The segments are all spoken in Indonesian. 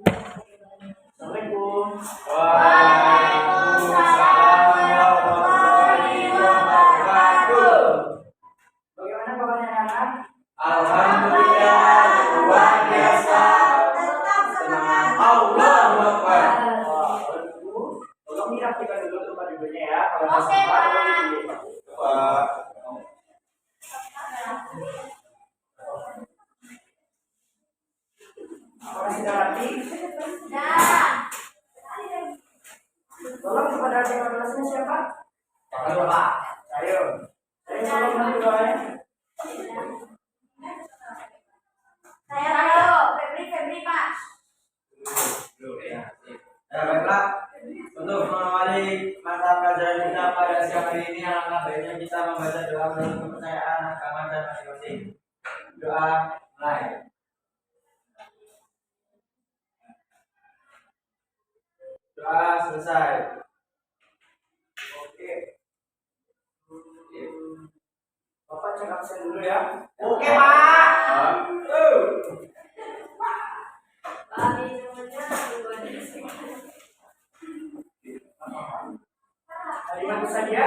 Assalamualaikum. Waalaikumsalam warahmatullahi wabarakatuh. Bagaimana kabarnya anak? Alhamdulillah luar biasa. Tetap semangat. Allahu Akbar. Tolong dirapikan dulu tempat duduknya ya. Kalau Oke, sempat, Pak. boleh duduk. Pak. Apakah sudah rapi? Dah. Tolong kepada adik kelasnya siapa? Halo, Pak. Ayo. Saya tolong bantu doanya. Saya Rayo, Febri, Pak. Baiklah, untuk mengawali mata pelajaran kita pada siang hari ini, alangkah baiknya kita membaca doa menurut kepercayaan agama dan masing-masing. Doa mulai. Doa selesai. Oke. Bapak cek absen dulu ya. Oke, Pak. Dari mana saja?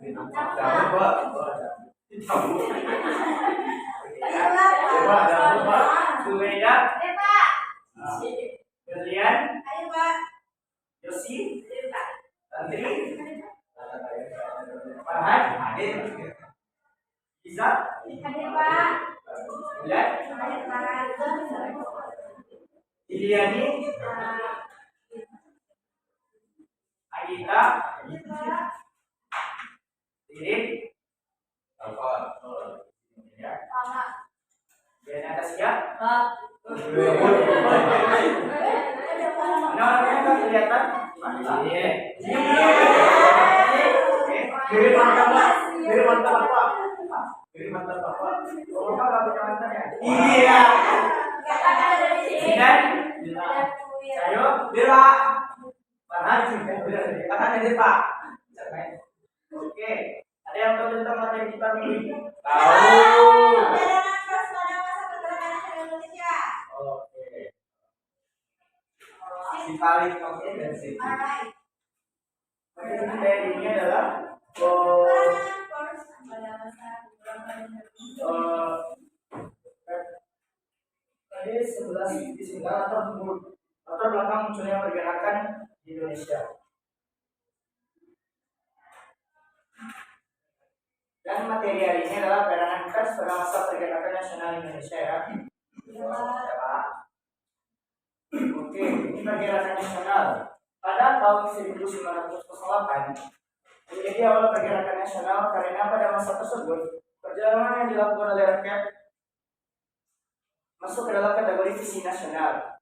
Jangan, Pak. Coba ada Pak. Zubaida, Pak. Berlian, Ayo, Pak. Yosi, Ayo, Pak. Tantri, Farhan, Iza, Hadir, Pak. Bulan, Hadir, Pak. Iliani, Agita, Irin, ya. Pak. Dan Anastasia. Pak. Namanya kan kelihatan? Iya. Kiri mantap Pak. Kiri mantap Pak. Kiri mantap Pak. Oh, Pak nggak punya mantan ya? Iya. Dan Ayo, Bila. Farhan, Akan ini, Pak. oke. Ada yang tahu tentang materi kita minggu ini? Tahu. Oke. Dibalik oke dan sih. Materi kita ini adalah tadi 11 di 9 latar belakang munculnya pergerakan di Indonesia. Dan materi hari ini adalah perangan pers pada masa pergerakan nasional Indonesia ya. Oke, ini pergerakan nasional. Pada tahun 1908 menjadi awal pergerakan nasional karena pada masa tersebut perjalanan yang dilakukan oleh rakyat masuk ke dalam kategori visi nasional.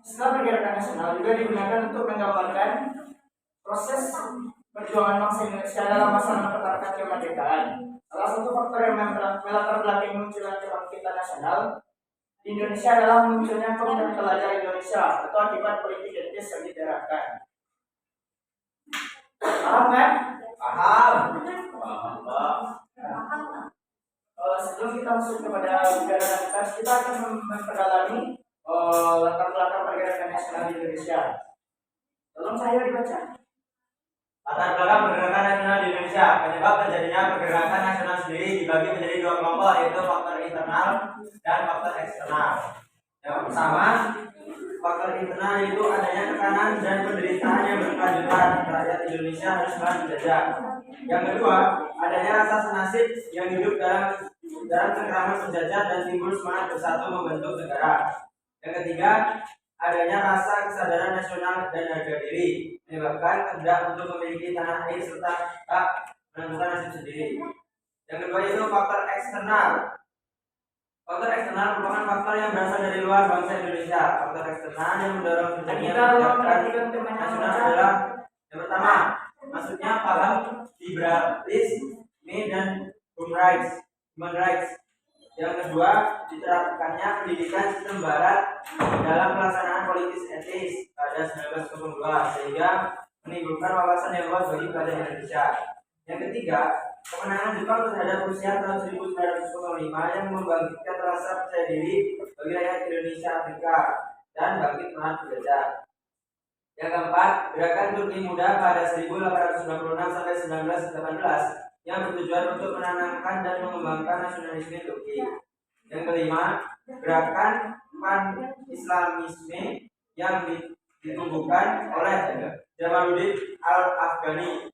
Setelah pergerakan nasional juga digunakan untuk menggambarkan proses perjuangan bangsa Indonesia dalam masa pertarungan kemerdekaan. Salah satu faktor yang melatar belakangi munculnya kebangkitan nasional di Indonesia adalah munculnya Pemuda Pelajar Indonesia atau akibat politik identitas yang diterapkan. Paham kan? Paham. Sebelum kita masuk kepada pergerakan pers, kita akan memperdalami latar belakang pergerakan nasional di Indonesia. Tolong saya dibaca. Latar belakang pergerakan nasional di Indonesia. Penyebab terjadinya pergerakan nasional sendiri dibagi menjadi dua kelompok, yaitu faktor internal dan faktor eksternal. Yang pertama, faktor internal yaitu adanya tekanan dan penderitaan yang berkelanjutan rakyat Indonesia harus bahan dijajah. Yang kedua, adanya rasa senasib yang hidup dalam cengkraman penjajah dan timbul semangat bersatu membentuk negara. Yang ketiga, adanya rasa kesadaran nasional dan harga diri menyebabkan kehendak untuk memiliki tanah air serta hak menentukan nasib sendiri. Yang kedua itu faktor eksternal. Faktor eksternal merupakan faktor yang berasal dari luar bangsa Indonesia. Faktor eksternal yang mendorong terjadinya pergerakan nasional adalah yang pertama, maksudnya paham liberalisme dan human rights. Yang kedua, diterapkannya pendidikan sistem barat dalam pelaksanaan politis etis pada 1922 sehingga menimbulkan wawasan yang luas bagi pelajar Indonesia. Yang ketiga, kemenangan Jepang terhadap Rusia tahun 1945 yang membangkitkan rasa percaya diri bagi rakyat Indonesia Afrika dan bangkit menahan penjajah. Yang keempat, gerakan Turki Muda pada 1896 sampai 1918 yang bertujuan untuk menanamkan dan mengembangkan nasionalisme Turki. Yang kelima, gerakan pan-Islamisme yang ditumbuhkan oleh Jamaluddin Al-Afghani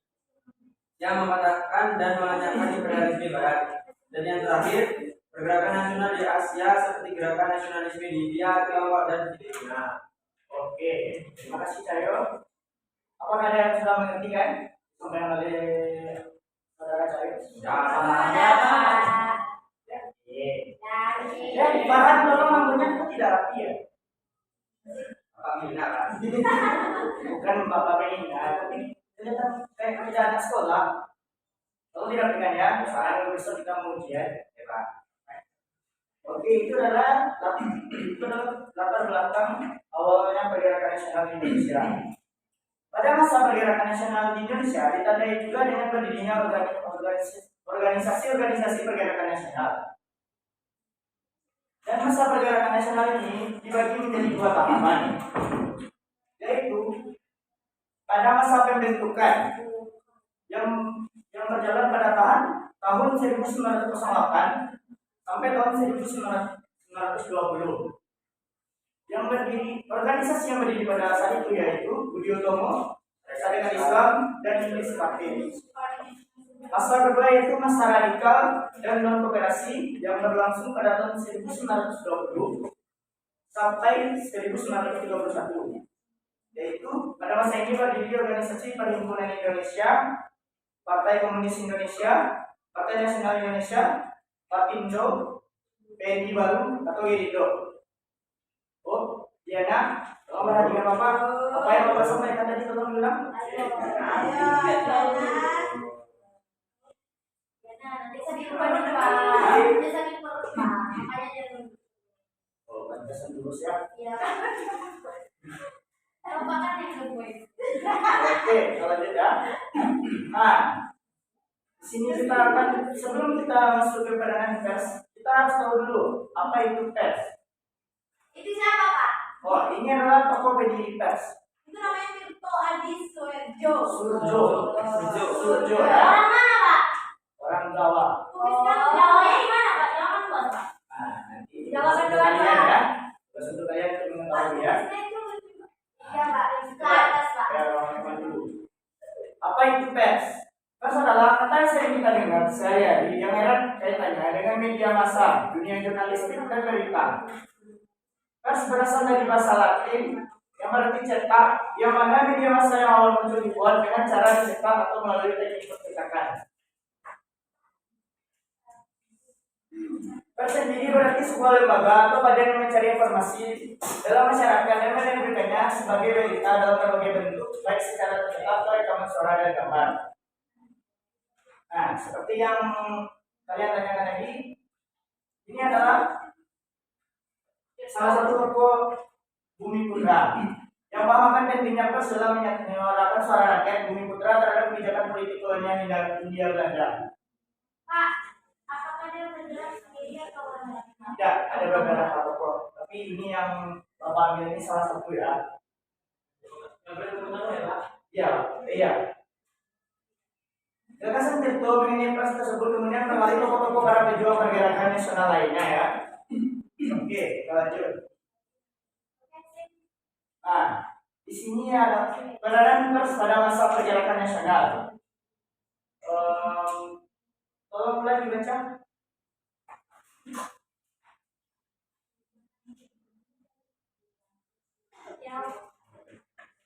yang mematahkan dan melenyapkan imperialisme Barat. Dan yang terakhir, pergerakan nasional di Asia seperti gerakan nasionalisme di India, Tiongkok, dan Filipina. Oke, terima kasih Cahyo. Apakah ada yang sudah mengerti kan? Sampai yang oleh saudara Cahyo? Ya, Ya, ya, bahan tolong lampunya kok tidak rapi ya? Pak Mina kan? Bukan Bapak Menina, tapi kelihatan kayak kerja anak sekolah. Kalau tidak kan ya, sekarang besok kita mau ujian, ya Pak. Oke, itu adalah latar belakang awalnya pergerakan nasional di Indonesia. Pada masa pergerakan nasional di Indonesia ditandai juga dengan berdirinya organisasi-organisasi pergerakan nasional. Dan masa pergerakan nasional ini dibagi menjadi dua tahapan, yaitu pada masa pembentukan yang berjalan pada tahun 1908 sampai tahun 1920. Yang berdiri organisasi yang berdiri pada saat itu yaitu Budi Utomo, Syarikat Islam, dan Inggris Party. Masa kedua yaitu masa radikal dan non koperasi yang berlangsung pada tahun 1920 sampai 1931. Yaitu pada masa ini berdiri organisasi Perhimpunan Indonesia, Partai Komunis Indonesia, Partai Nasional Indonesia, Partindo, PNI Baru atau Gerindo. Oh, Diana, tolong perhatikan Bapak. Apa yang Bapak sampaikan tadi tolong bilang. Nanti sakit perut Pak. Nanti sakit perut Pak. Makanya jangan. Oh, pantesan dulu ya. Iya. Bapak kan yang ngebuat. Oke, kalau tidak. Nah, di sini kita akan sebelum kita masuk ke peranan pers, kita harus tahu dulu apa itu pers. Itu siapa Pak? Oh, ini adalah tokoh pendiri pers. Itu namanya Tirto Adi Soejo. Surjo ya. Orang mana Pak? Orang Jawa. Tuliskan Jawanya di mana Pak? Jawa kan luas Pak. Nah, nanti Jawa untuk kedua, kalian Pak. ya. Terus untuk kalian untuk mengetahui ya. Iya Pak, ke atas Pak. Ya, orang dulu. Apa itu pers? Pers adalah kata yang sering kita dengar sehari-hari yang erat kaitannya dengan media massa, dunia jurnalistik dan berita. Pers berasal dari bahasa Latin yang berarti cetak, yang mana media massa yang awal muncul dibuat dengan cara dicetak atau melalui teknik percetakan. Pers sendiri berarti sebuah lembaga atau badan yang mencari informasi dalam masyarakat dan memberikannya sebagai berita dalam berbagai bentuk, baik secara tercetak atau rekaman suara dan gambar. Nah, seperti yang kalian tanyakan tadi, ini adalah salah satu tokoh Bumi Putra yang pahamkan pentingnya pers dalam menyuarakan suara rakyat Bumi Putra terhadap kebijakan politik kolonial Hindia Belanda. Pak, apakah dia bergerak sendiri atau ada? Tidak, ada beberapa tokoh, tapi ini yang Bapak ambil ini salah satu ya. Iya, iya. Gagasan Tirto mengenai pers tersebut kemudian mengawali tokoh-tokoh para pejuang pergerakan nasional lainnya ya. Oke, kita lanjut. Nah, di sini ada peranan pers pada masa pergerakan nasional. Tolong mulai dibaca.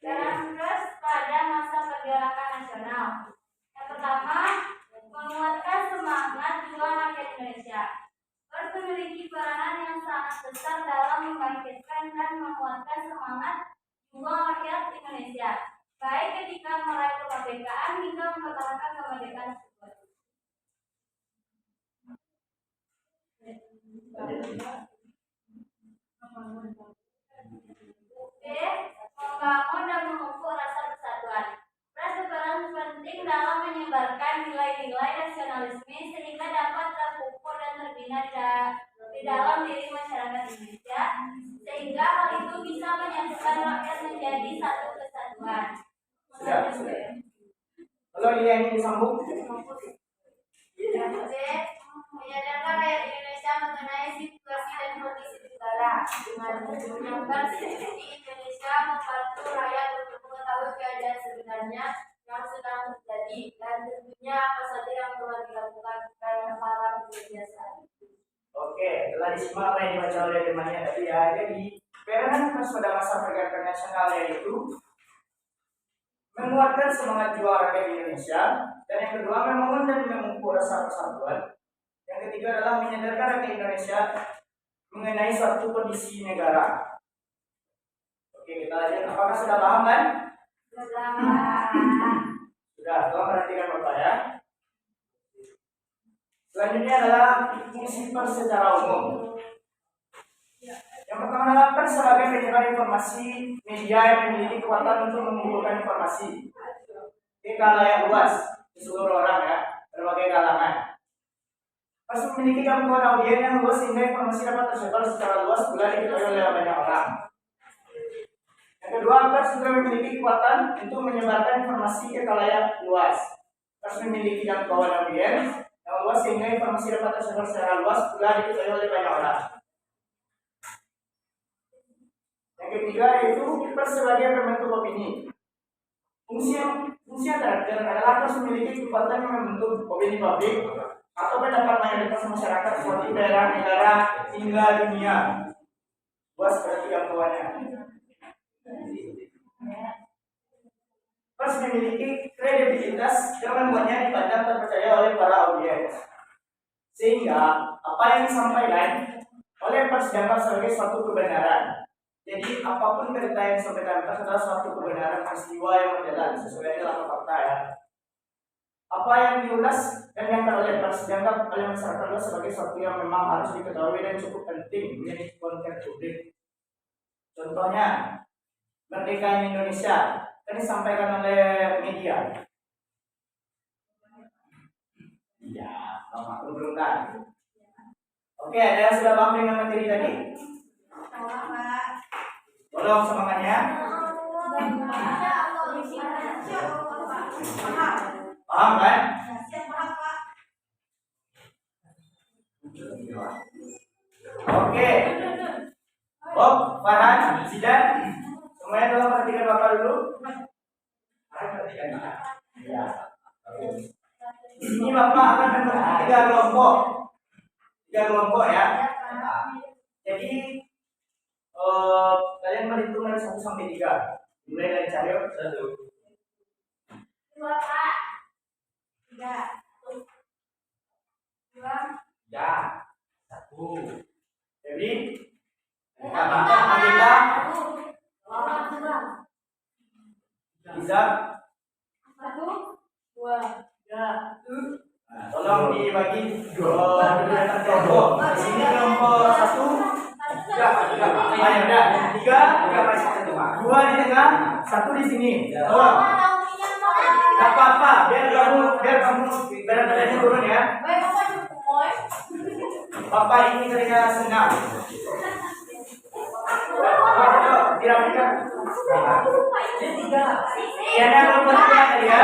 Dalam pers pada masa pergerakan nasional. Yang pertama, menguatkan semangat juang rakyat Indonesia. Pers memiliki peranan yang sangat besar dalam membangkitkan dan menguatkan semangat juang rakyat Indonesia, baik ketika meraih kemerdekaan hingga mempertahankan kemerdekaan tersebut. B. Membangun dan memupuk rasa persatuan. Pers berperan penting dalam menyebarkan nilai-nilai nasionalisme sehingga dapat terpupuk dan terbina di dalam diri masyarakat Indonesia, sehingga hal itu bisa menyatukan rakyat menjadi satu kesatuan. Sudah. Kalau dia ingin disambung, Yang C, menyadarkan rakyat Indonesia mengenai situasi dan kondisi negara dengan menyiapkan strategi Indonesia membantu rakyat untuk mengetahui keadaan sebenarnya yang sedang terjadi dan tentunya apa saja yang perlu dilakukan karena para pekerja saat ini. oke, telah disimak apa yang dibaca oleh temannya tadi ya. Jadi, peran pada masa pergerakan nasional yaitu menguatkan semangat jiwa rakyat Indonesia, dan yang kedua membangun dan memupuk rasa persatuan. Yang ketiga adalah menyadarkan rakyat Indonesia mengenai suatu kondisi negara. Oke, kita lanjut. Apakah sudah paham kan? Sudah, tolong perhatikan Bapak ya. Selanjutnya adalah fungsi pers secara umum. Yang pertama adalah pers sebagai penyebar informasi media yang memiliki kekuatan untuk mengumpulkan informasi ke khalayak luas, di seluruh orang ya, berbagai kalangan. Pers memiliki jangkauan audiens yang luas sehingga informasi dapat tersebar secara luas pula diketahui oleh banyak orang. Yang kedua, pers juga memiliki kekuatan untuk menyebarkan informasi ke khalayak luas. Pers memiliki jangkauan audiens yang luas sehingga informasi dapat tersebar secara luas pula diketahui oleh banyak orang. Yang ketiga yaitu pers sebagai pembentuk opini. Fungsi yang terakhir adalah pers memiliki kekuatan yang membentuk opini publik atau pendapat mayoritas masyarakat suatu daerah, negara, hingga dunia. Luas berarti jangkauannya. Pers memiliki kredibilitas yang membuatnya dipandang terpercaya oleh para audiens, sehingga apa yang disampaikan oleh pers dianggap sebagai suatu kebenaran. Jadi apapun berita yang disampaikan pers adalah suatu kebenaran peristiwa yang berjalan sesuai dengan fakta ya. Apa yang diulas dan diangkat oleh pers dianggap oleh masyarakat luas sebagai sesuatu yang memang harus diketahui dan cukup penting menjadi konten publik. Contohnya, Merdeka Indonesia kan disampaikan oleh media. Iya, belum kan? Oke, ada yang sudah paham dengan materi tadi? Tolong semangatnya. Paham kan? Oke. Bob, Farhan, Zidan, semuanya tolong perhatikan Bapak dulu. Ya. Di sini Bapak akan membentuk tiga kelompok ya. Jadi kalian berhitung dari 1 sampai 3. Mulai dari Cahyo 1. 2, Pak. 3. 2. Ya. 1. Jadi Kita. bisa 1, 2, 3. tolong dibagi dua kelompok. Di sini kelompok 1. Ayo udah 3, 2 di tengah, 1 di sini. Tolong. Gak apa-apa, biar kamu berat badannya turun ya. Bapak ini terlihat senang. Dirapikan. Ya, ada kelompok 3 tadi ya.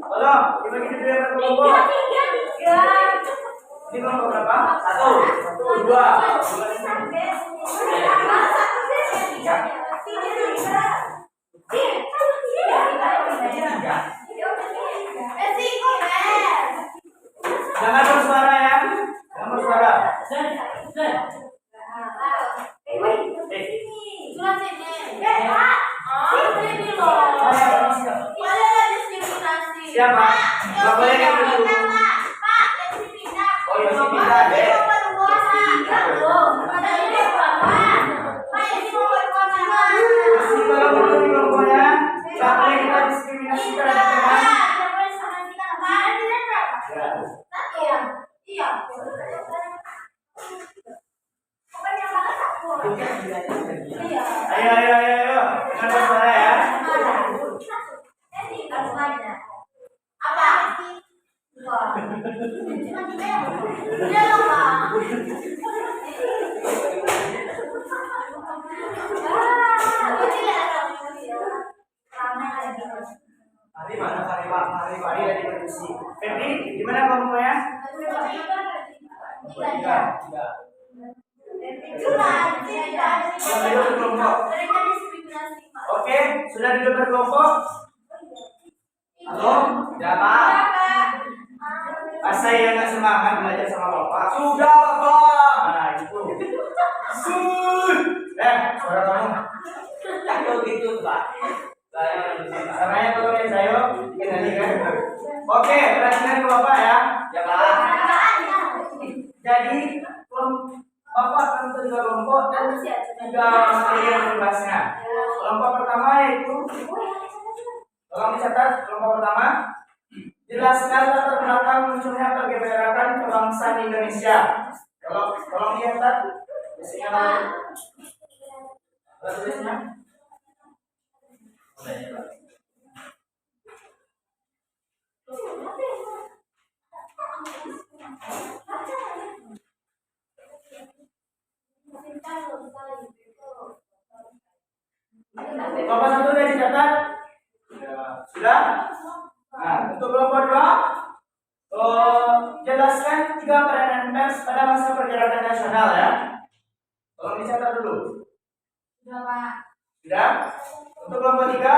Tolong dibagi dulu ya kelompok. Ini kelompok berapa? 1, 2. Jangan bersuara ya. Jangan bersuara. Siapa? Gak boleh yang dulu. Oh ya sih bisa deh. Masih kalau dulu di kelompoknya, gak boleh kita diskriminasi terhadap teman. Ayo. Jangan bersuara ya. semuanya. Apa? Wah. Cuma kita yang udah loh, Pak. Aku tidak ada ya. Ramai lagi. Mari mana mari Pak, mari Pak. Mari lagi berdiskusi. Febri, gimana kamu ya? Tiga, tiga. Oke, sudah duduk berkelompok? Halo, tidak Pak? Masa ya nggak semangat belajar sama bapak? Sudah Bapak. Nah itu. Suara kamu. Ayo gitu Pak. Caranya tolong ya saya. Kenali kan? Oke, perhatikan ke bapak ya. Ya Pak. Jadi bapak akan tiga kelompok dan tiga materi yang dibahasnya. Kelompok pertama yaitu, tolong dicatat kelompok pertama. Jelaskan latar belakang munculnya pergerakan kebangsaan Indonesia. Tolong dicatat. Biasanya tulisnya. Kelompok satu sudah dicatat? Sudah? Nah, untuk kelompok dua, jelaskan tiga peranan pers pada masa pergerakan nasional ya. Tolong dicatat dulu. Sudah, Pak. Sudah? Untuk kelompok tiga,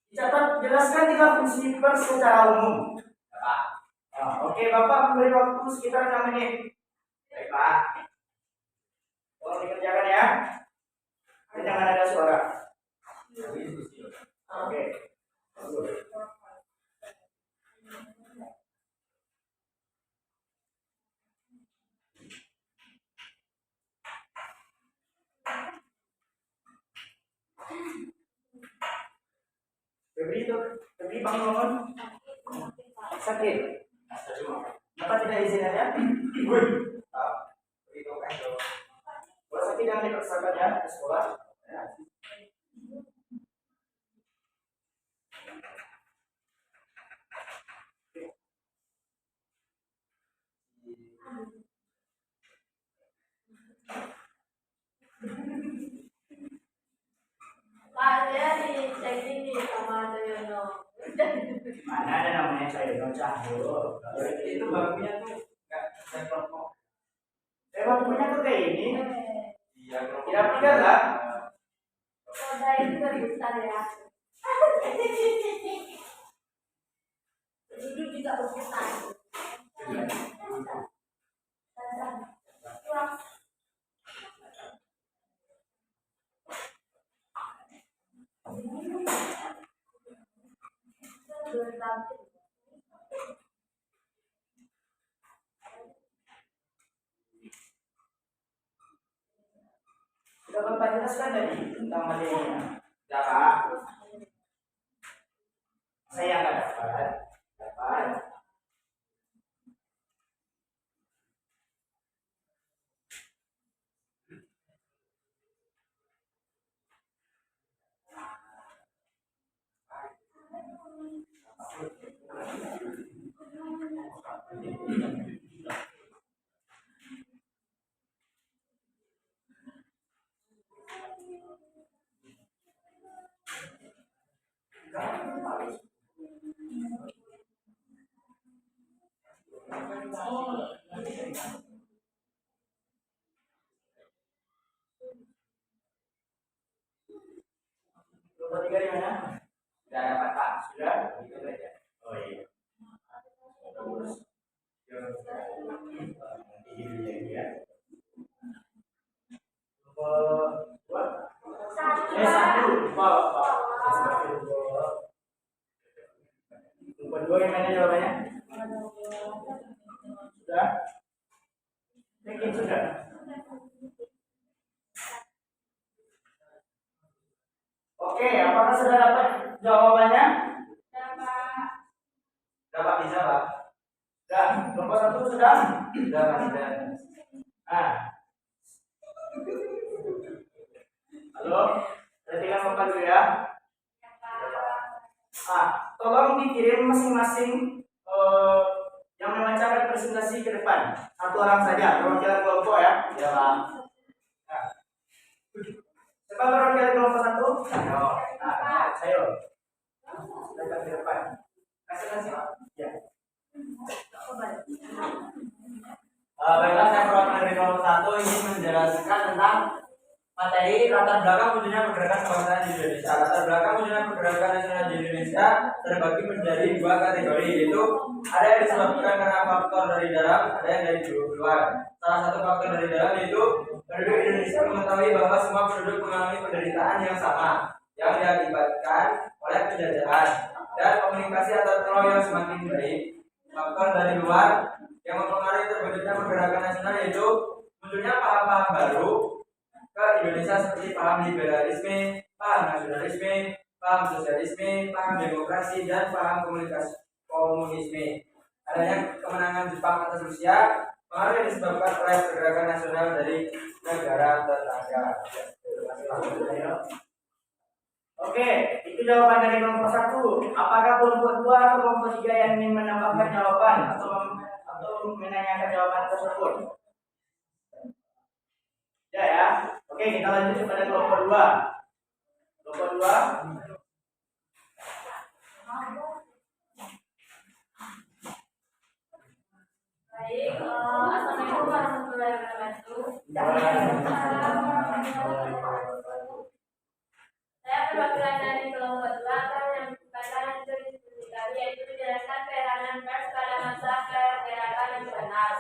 dicatat jelaskan tiga fungsi pers secara umum. Nah, oke, Bapak memberi waktu sekitar 6 menit. Baik, Pak. Tolong dikerjakan ya. Dan jangan ada suara. Oke. Febri bangun. Sakit. Bapak tidak izin aja. Kalau sakit jangan dipaksakan ya ke sekolah. Ya. Pak, dia dicek ini sama Doyono. Mana ada namanya saya Cahyo. Itu bakunya tuh enggak saya kelompok. Punya tuh kayak ini. Iya, kelompok. Tidak pikir lah. Roda itu besar ya. Duduk juga besar. Sudah Bapak jelaskan tadi tentang materinya. Dapat. Saya nggak dapat. Dapat. Nomor 3 di mana? Sudah dapat Pak. Sudah? Itu saja. Oh iya. Terus. Nanti lagi ya. Nomor 2. Satu. Bapak. Nomor 2 yang mana jawabannya? Sudah? Yakin sudah? Oke, apakah sudah dapat jawabannya? Dapat bisa Pak? Sudah. Nomor 1 sudah? Sudah Pak, sudah. Nah. Halo? sama dulu ya. Tolong dikirim masing-masing yang memancarkan presentasi ke depan. Satu orang saja, perwakilan kelompok ya. Ya, Pak. Nah, siapa perwakilan kelompok satu? Ayo. Silakan ke depan. Kasih Pak. Ya. Baiklah, saya perwakilan dari kelompok 1 ingin menjelaskan tentang materi latar belakang munculnya pergerakan kebangsaan di Indonesia. Latar belakang munculnya pergerakan nasional di Indonesia terbagi menjadi dua kategori, yaitu ada yang disebabkan karena faktor dari dalam, ada yang dari luar. Salah satu faktor dari dalam yaitu penduduk Indonesia mengetahui bahwa semua penduduk mengalami penderitaan yang sama yang diakibatkan oleh penjajahan dan komunikasi antar pulau yang semakin baik. Faktor dari luar yang mempengaruhi terbentuknya pergerakan nasional yaitu munculnya paham-paham baru ke Indonesia seperti paham liberalisme, paham nasionalisme, paham sosialisme, paham demokrasi, dan paham komunisme. Adanya kemenangan Jepang atas Rusia, pengaruh yang disebabkan oleh pergerakan nasional dari negara tetangga. Oke, itu jawaban dari kelompok 1. Apakah kelompok 2 atau kelompok 3 yang ingin menambahkan jawaban atau menanyakan jawaban tersebut? Ya. Oke, kita lanjut kepada kelompok 2. Kelompok 2. Baik, assalamualaikum warahmatullahi wabarakatuh. Saya perwakilan dari kelompok 2 atau yang kesempatan untuk diskusi kali, yaitu menjelaskan peranan pers pada masa pergerakan nasional.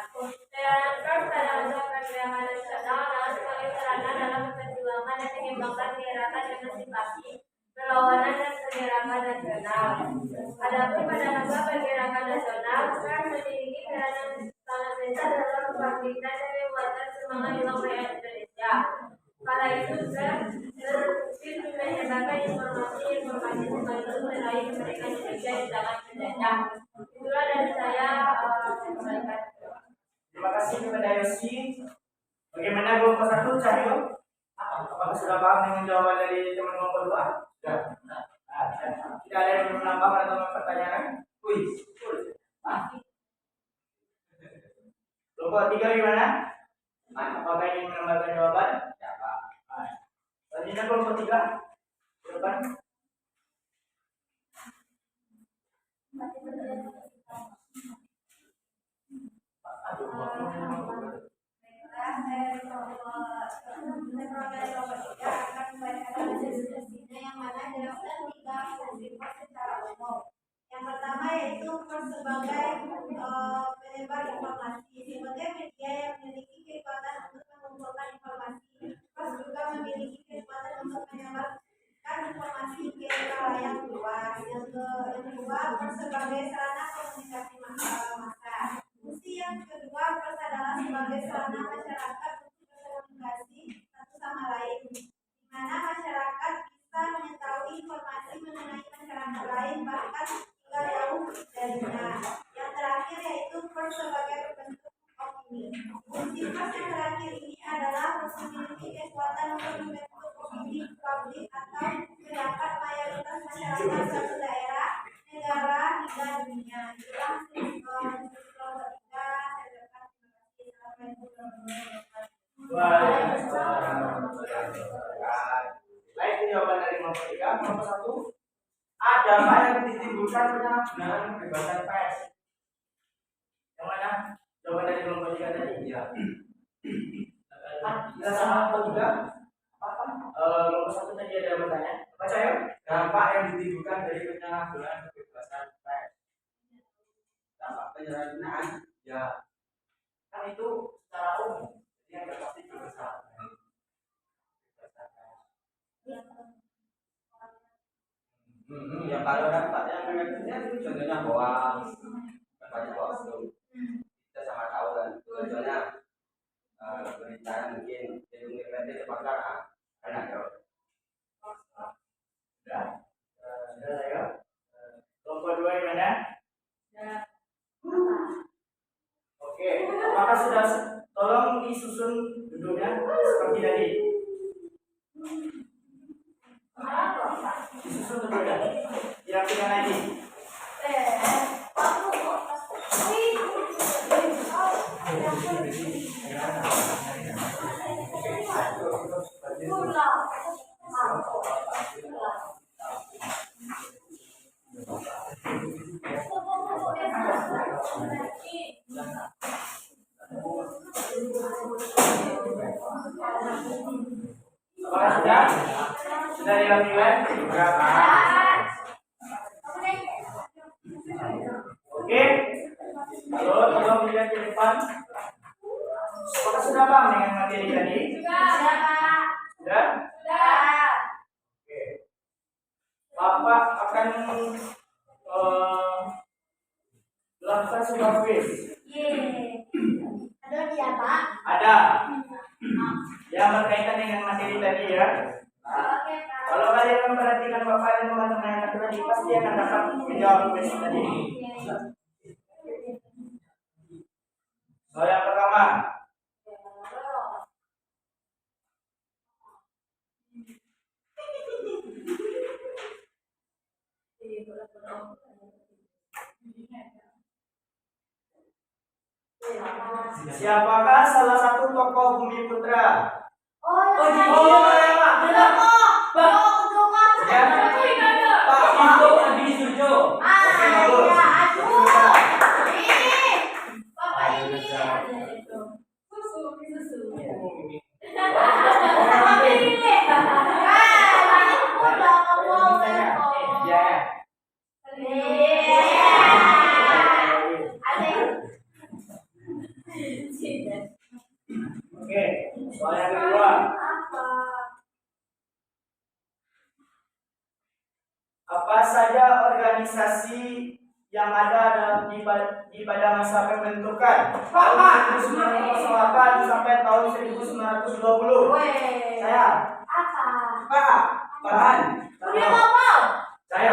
Peranan pers pada masa pergerakan nasional adalah sebagai sarana dalam perjuangan dan mengembangkan gerakan emansipasi, perlawanan dan pergerakan nasional. Adapun pada masa pergerakan nasional, pers memiliki peranan sangat besar dalam membangkitkan dan menguatkan semangat juang rakyat Indonesia. Kala itu berfungsi untuk menyebarkan informasi sekaligus meraih kemerdekaan Indonesia di tangan penjajah. Itulah dari saya. Terima kasih kepada Yosi. Bagaimana kelompok 1, Cahyo? Apakah sudah paham dengan jawaban dari teman kelompok 2? Sudah. Tidak ada yang menambah atau mempertanyakan? Kelompok 3 gimana? Apakah ingin menambahkan jawaban? Ya, Pak. Selanjutnya kelompok 3. Ke depan. Yang mana dilakukan 3 fungsi pers secara umum. Yang pertama yaitu pers sebagai penyebar informasi. Sebagai media yang memiliki kekuatan untuk mengumpulkan informasi, pers juga memiliki kekuatan untuk menyebarkan informasi ke khalayak luas. Yang kedua, pers sebagai sarana komunikasi massa. Fungsi yang kedua, pers adalah sebagai sarana masyarakat untuk berkomunikasi satu sama lain, di mana masyarakat bisa mengetahui informasi mengenai masyarakat lain bahkan hingga jauh darinya. Yang terakhir yaitu pers sebagai bentuk opini. Fungsi pers yang terakhir ini adalah pers memiliki kekuatan untuk membentuk opini publik atau pendapat mayoritas masyarakat satu daerah, negara hingga dunia. Itulah kelompok 3. Saya ucapkan terima kasih. Baik, jawaban dari kelompok 3. Kelompok 1. Ada apa yang ditimbulkan penyalahgunaan kebebasan pers? Yang mana? Jawaban dari kelompok 3 tadi. Ya. Tidak sama kelompok 3. Kelompok 1 tadi ada yang bertanya. Baca ya. Dampak yang ditimbulkan dari penyalahgunaan kebebasan pers. Dampak penyalahgunaan, ya, kan itu secara umum, yang pasti besar. Yang kalau dampak yang negatifnya itu contohnya hoax, banyak hoax itu kita sama tahu kan. Contohnya berita mungkin gedung internet terbakar, enak ya. Sudah saya. Kelompok 2 gimana? Oke, apakah sudah? Tolong disusun duduknya seperti tadi. Disusun dulu ya. Kira-kira lagi. Apakah sudah? Sudah dilakukan? Berapa? Oke. Halo, tolong dilihat ke depan. Apakah sudah paham dengan materi tadi? Sudah? Oke. Bapak akan melakukan sebuah quiz. Ada dia, Pak. Ada yang berkaitan dengan materi tadi ya. Nah, kalau kalian memperhatikan Bapak dan teman-teman yang tadi pasti akan dapat menjawab quiz tadi. Soal yang pertama, siapakah salah satu tokoh Bumi Putra? Oke, soal yang kedua. Apa saja organisasi yang ada pada masa pembentukan tahun 1908 sampai tahun 1920? Saya. Farhan. Saya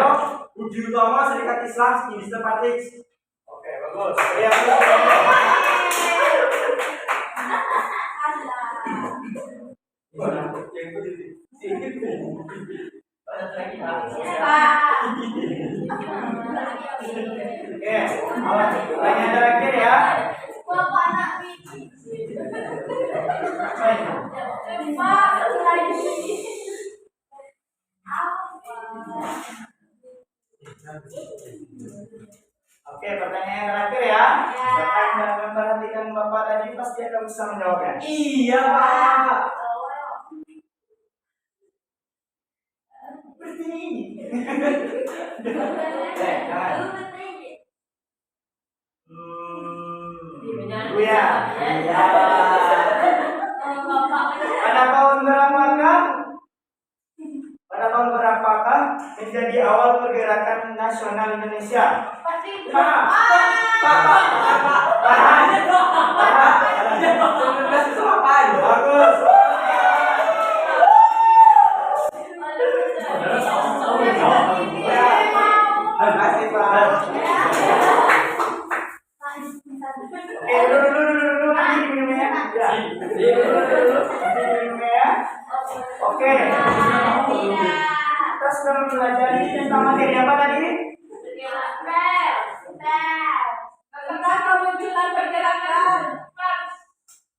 Budi Utomo, Serikat Islam Industri Partis. Oke, bagus. Yang yang terakhir ya. Oke, pertanyaan yang terakhir ya. Siapa yang memperhatikan Bapak tadi pasti akan bisa menjawabnya. Iya, Pak. Seperti ini. Jangan. Buya. Iya. Pada tahun berapakah? Pada tahun berapakah menjadi awal pergerakan nasional Indonesia? Bagus. Oke. Kita sudah mempelajari tentang materi apa tadi?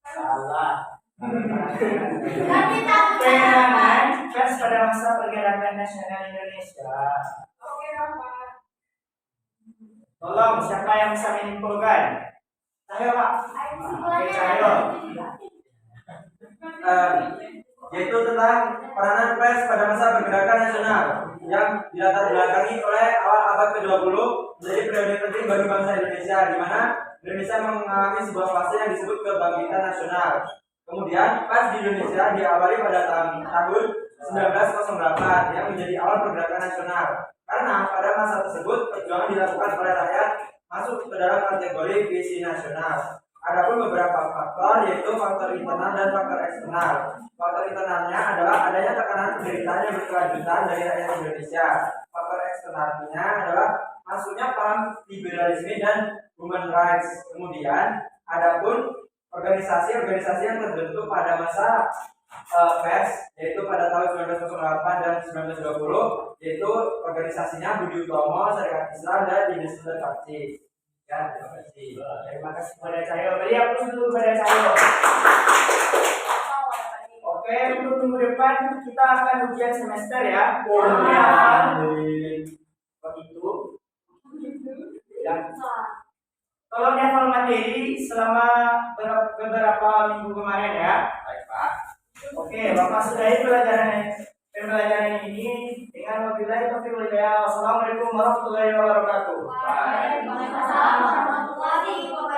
Salah. Penanganan pers pada masa pergerakan nasional Indonesia. Tolong, siapa yang bisa menyimpulkan? Saya, Pak. Oke, saya. Yaitu tentang peranan pers pada masa pergerakan nasional yang dilatar belakangi oleh awal abad ke-20 menjadi periode penting bagi bangsa Indonesia, di mana Indonesia mengalami sebuah fase yang disebut kebangkitan nasional. Kemudian pers di Indonesia diawali pada tahun 1908 yang menjadi awal pergerakan nasional. Karena pada masa tersebut perjuangan dilakukan oleh rakyat masuk ke dalam kategori visi nasional. Adapun beberapa faktor, yaitu faktor internal dan faktor eksternal. Faktor internalnya adalah adanya tekanan penderitaan yang berkelanjutan dari rakyat Indonesia. Faktor eksternalnya adalah masuknya paham liberalisme dan human rights. Kemudian, adapun organisasi-organisasi yang terbentuk pada masa pers, yaitu pada tahun 1908 dan 1920, yaitu organisasinya Budi Utomo, Serikat Islam dan Dinas Interfaksi. Ya, terima kasih. Terima kasih kepada Cahyo. Beri aplaus dulu kepada Cahyo. Oke, untuk minggu depan kita akan ujian semester ya. Ini akan begitu. Ya. Tolong dihafal materi selama beberapa minggu kemarin ya. Baik, Pak. Oke, Bapak sudahi pembelajaran ini dengan wabillahi taufiq wal hidayah. Wassalamualaikum warahmatullahi wabarakatuh. Waalaikumsalam warahmatullahi wabarakatuh.